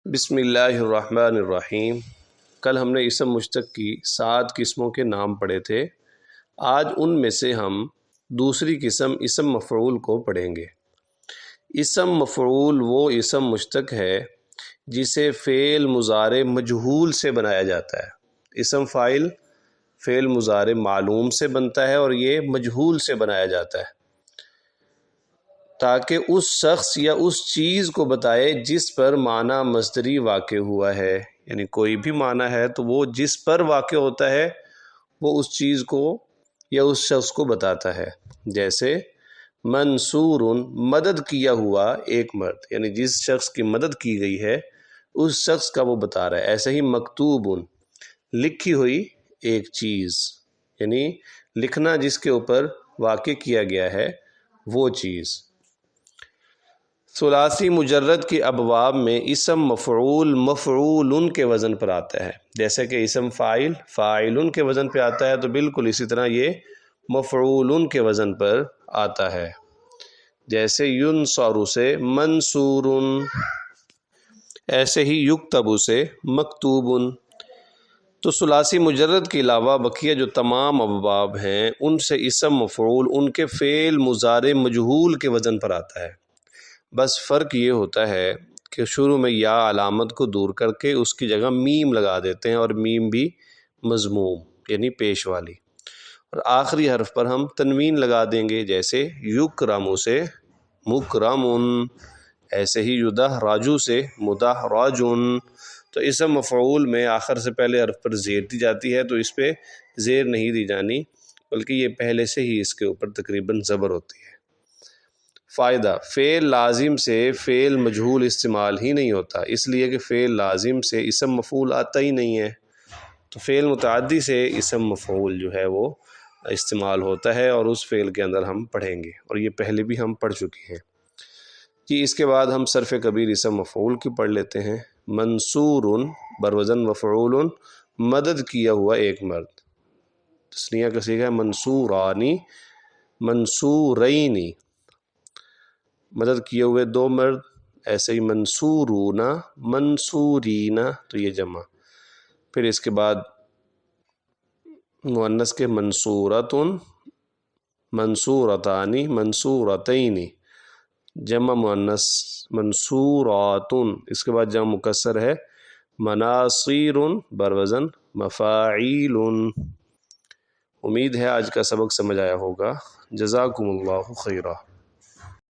بسم اللہ الرحمن الرحیم۔ کل ہم نے اسم مشتق کی 7 قسموں کے نام پڑھے تھے۔ آج ان میں سے ہم دوسری قسم اسم مفعول کو پڑھیں گے۔ اسم مفعول وہ اسم مشتق ہے جسے فعل مضارع مجہول سے بنایا جاتا ہے۔ اسم فاعل فعل مضارع معلوم سے بنتا ہے اور یہ مجہول سے بنایا جاتا ہے تاکہ اس شخص یا اس چیز کو بتائے جس پر معنی مصدری واقع ہوا ہے، یعنی کوئی بھی معنی ہے تو وہ جس پر واقع ہوتا ہے وہ اس چیز کو یا اس شخص کو بتاتا ہے۔ جیسے منصور، مدد کیا ہوا ایک مرد، یعنی جس شخص کی مدد کی گئی ہے اس شخص کا وہ بتا رہا ہے۔ ایسے ہی مکتوب، لکھی ہوئی ایک چیز، یعنی لکھنا جس کے اوپر واقع کیا گیا ہے وہ چیز۔ ثلاثی مجرد کے ابواب میں اسم مفعول مفعول کے وزن پر آتا ہے، جیسے کہ اسم فاعل فاعل کے وزن پہ آتا ہے تو بالکل اسی طرح یہ مفعول کے وزن پر آتا ہے۔ جیسے ینصر سے منصور، ایسے ہی یکتب سے مکتوب۔ تو ثلاثی مجرد کے علاوہ بقیہ جو تمام ابواب ہیں ان سے اسم مفعول ان کے فعل مضارع مجہول کے وزن پر آتا ہے۔ بس فرق یہ ہوتا ہے کہ شروع میں یا علامت کو دور کر کے اس کی جگہ میم لگا دیتے ہیں، اور میم بھی مضموم یعنی پیش والی، اور آخری حرف پر ہم تنوین لگا دیں گے، جیسے یکرم سے مکرم، ایسے ہی یدحرج سے مدحرج۔ تو اسم مفعول میں آخر سے پہلے حرف پر زیر دی جاتی ہے، تو اس پہ زیر نہیں دی جانی بلکہ یہ پہلے سے ہی اس کے اوپر تقریباً زبر ہوتی ہے۔ فائدہ: فعل لازم سے فعل مجہول استعمال ہی نہیں ہوتا، اس لیے کہ فعل لازم سے اسم مفعول آتا ہی نہیں ہے، تو فعل متعدی سے اسم مفعول جو ہے وہ استعمال ہوتا ہے، اور اس فعل کے اندر ہم پڑھیں گے، اور یہ پہلے بھی ہم پڑھ چکے ہیں کہ اس کے بعد ہم صرف کبیر اسم مفعول کی پڑھ لیتے ہیں۔ منصور بروزن مفعول، مدد کیا ہوا ایک مرد، تثنیہ کا صیغہ ہے منصورانی منصورینی، مدد کیے ہوئے دو مرد۔ ایسے ہی منصورون منصورین، تو یہ جمع۔ پھر اس کے بعد مؤنث کے منصورۃ منصورتانی منصورتین، جمع مؤنث منصورات۔ اس کے بعد جمع مکسر ہے مناصیر بروزن مفاعیل۔ امید ہے آج کا سبق سمجھ آیا ہوگا۔ جزاکم اللہ خیرہ۔